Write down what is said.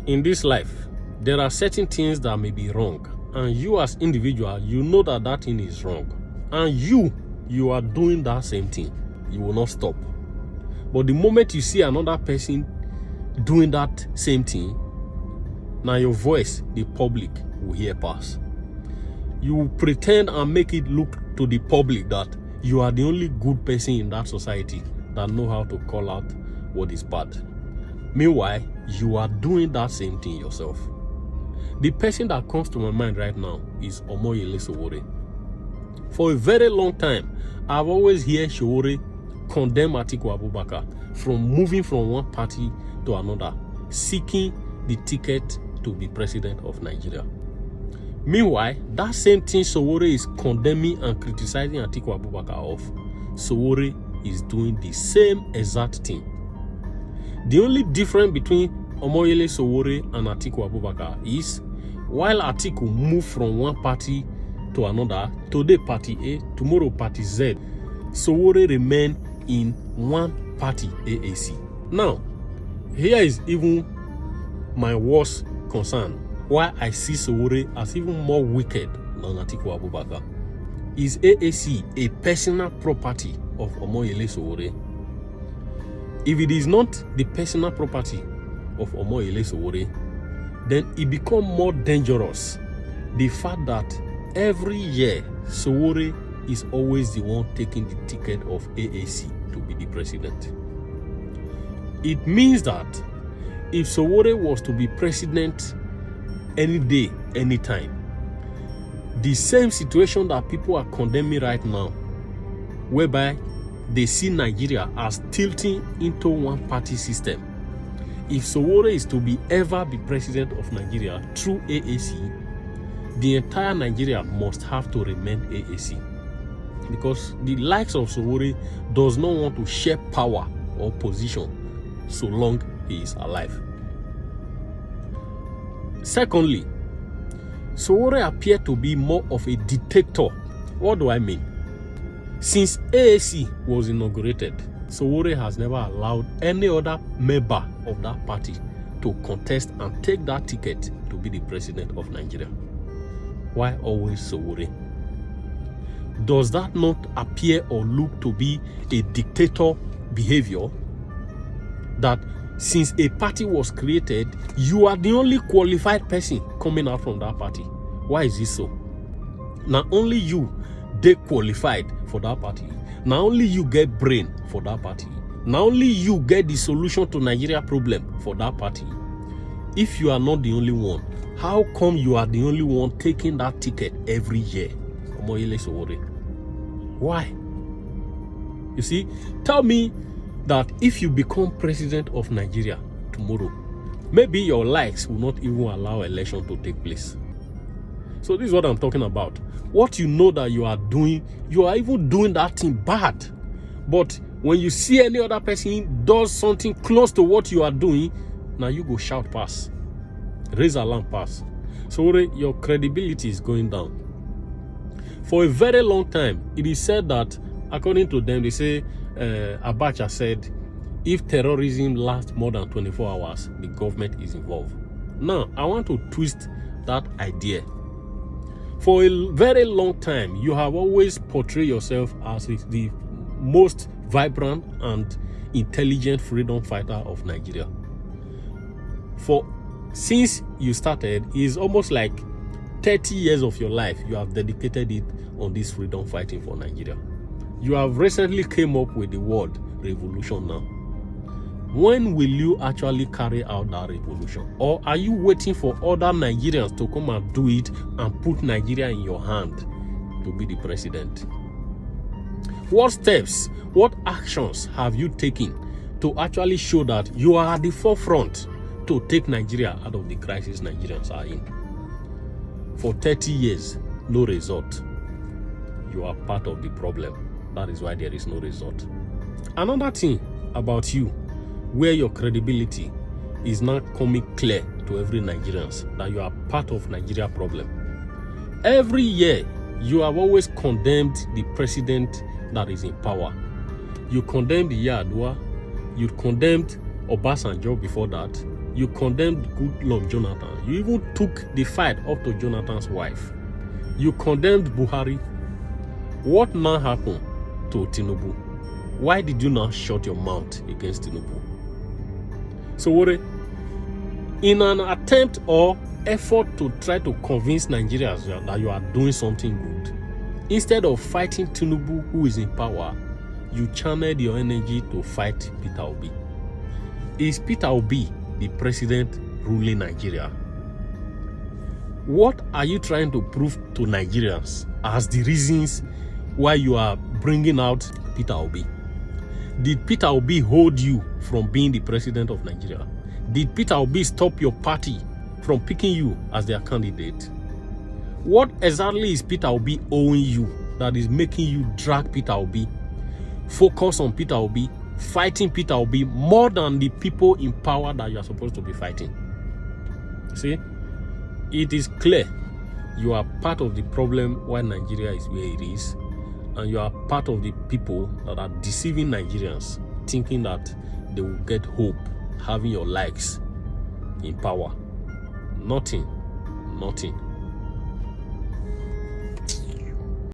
In this life, there are certain things that may be wrong, and you as individual, you know that that thing is wrong, and you are doing that same thing. You will not stop. But the moment you see another person doing that same thing, now your voice, the public will hear pass. You will pretend and make it look to the public that you are the only good person in that society that know how to call out what is bad. Meanwhile, you are doing that same thing yourself. The person that comes to my mind right now is Omoyele Sowore. For a very long time, I've always heard Sowore condemn Atiku Abubakar from moving from one party to another, seeking the ticket to be president of Nigeria. Meanwhile, that same thing Sowore is condemning and criticizing Atiku Abubakar of, Sowore is doing the same exact thing. The only difference between Omoyele Sowore and Atiku Abubakar is, while Atiku moved from one party to another, today party A, tomorrow party Z, Sowore remained in one party, AAC. Now, here is even my worst concern, why I see Sowore as even more wicked than Atiku Abubakar. Is AAC a personal property of Omoyele Sowore? If it is not the personal property of Omoyele Sowore, then it becomes more dangerous. The fact that every year Sowore is always the one taking the ticket of AAC to be the president. It means that if Sowore was to be president any day, anytime, the same situation that people are condemning right now, whereby they see Nigeria as tilting into one party system, if Sowore is to be ever be president of Nigeria through AAC, the entire Nigeria must have to remain AAC. Because the likes of Sowore does not want to share power or position so long he is alive. Secondly, Sowore appeared to be more of a dictator. What do I mean? Since AAC was inaugurated, Sowore has never allowed any other member of that party to contest and take that ticket to be the president of Nigeria. Why always Sowore? Does that not appear or look to be a dictator behavior? That since a party was created, you are the only qualified person coming out from that party. Why is this so? Not only you, they qualified for that party. Not only you get brain for that party. Not only you get the solution to Nigeria problem for that party. If you are not the only one, how come you are the only one taking that ticket every year? Omoyele Sowore. Why? You see, tell me that if you become president of Nigeria tomorrow, maybe your likes will not even allow election to take place. So this is what I'm talking about. What you know that you are doing, you are even doing that thing bad. But when you see any other person does something close to what you are doing, now you go shout pass. Raise alarm pass. So your credibility is going down. For a very long time, it is said that, according to them, they say, Abacha said, if terrorism lasts more than 24 hours, the government is involved. Now, I want to twist that idea. For a very long time, you have always portrayed yourself as the most vibrant and intelligent freedom fighter of Nigeria. Since you started, it's almost like 30 years of your life you have dedicated it on this freedom fighting for Nigeria. You have recently came up with the word revolution now. When will you actually carry out that revolution? Or are you waiting for other Nigerians to come and do it and put Nigeria in your hand to be the president? What steps, what actions have you taken to actually show that you are at the forefront to take Nigeria out of the crisis Nigerians are in? For 30 years, no result. You are part of the problem. That is why there is no result. Another thing about you, where your credibility is not coming clear to every Nigerian, that you are part of Nigeria problem. Every year, you have always condemned the president that is in power. You condemned Yar'Adua, you condemned Obasanjo before that, You condemned Goodluck Jonathan. You even took the fight up to Jonathan's wife. You condemned Buhari. What now happened to Tinubu? Why did you not shut your mouth against Tinubu? So what? In an attempt or effort to try to convince Nigerians that you are doing something good, instead of fighting Tinubu, who is in power, you channeled your energy to fight Peter Obi. Is Peter Obi the president ruling Nigeria? What are you trying to prove to Nigerians as the reasons why you are bringing out Peter Obi? Did Peter Obi hold you from being the president of Nigeria? Did Peter Obi stop your party from picking you as their candidate? What exactly is Peter Obi owing you that is making you drag Peter Obi, focus on Peter Obi, fighting Peter Obi more than the people in power that you are supposed to be fighting? See, it is clear you are part of the problem why Nigeria is where it is, and you are part of the people that are deceiving Nigerians, thinking that they will get hope having your likes in power. Nothing.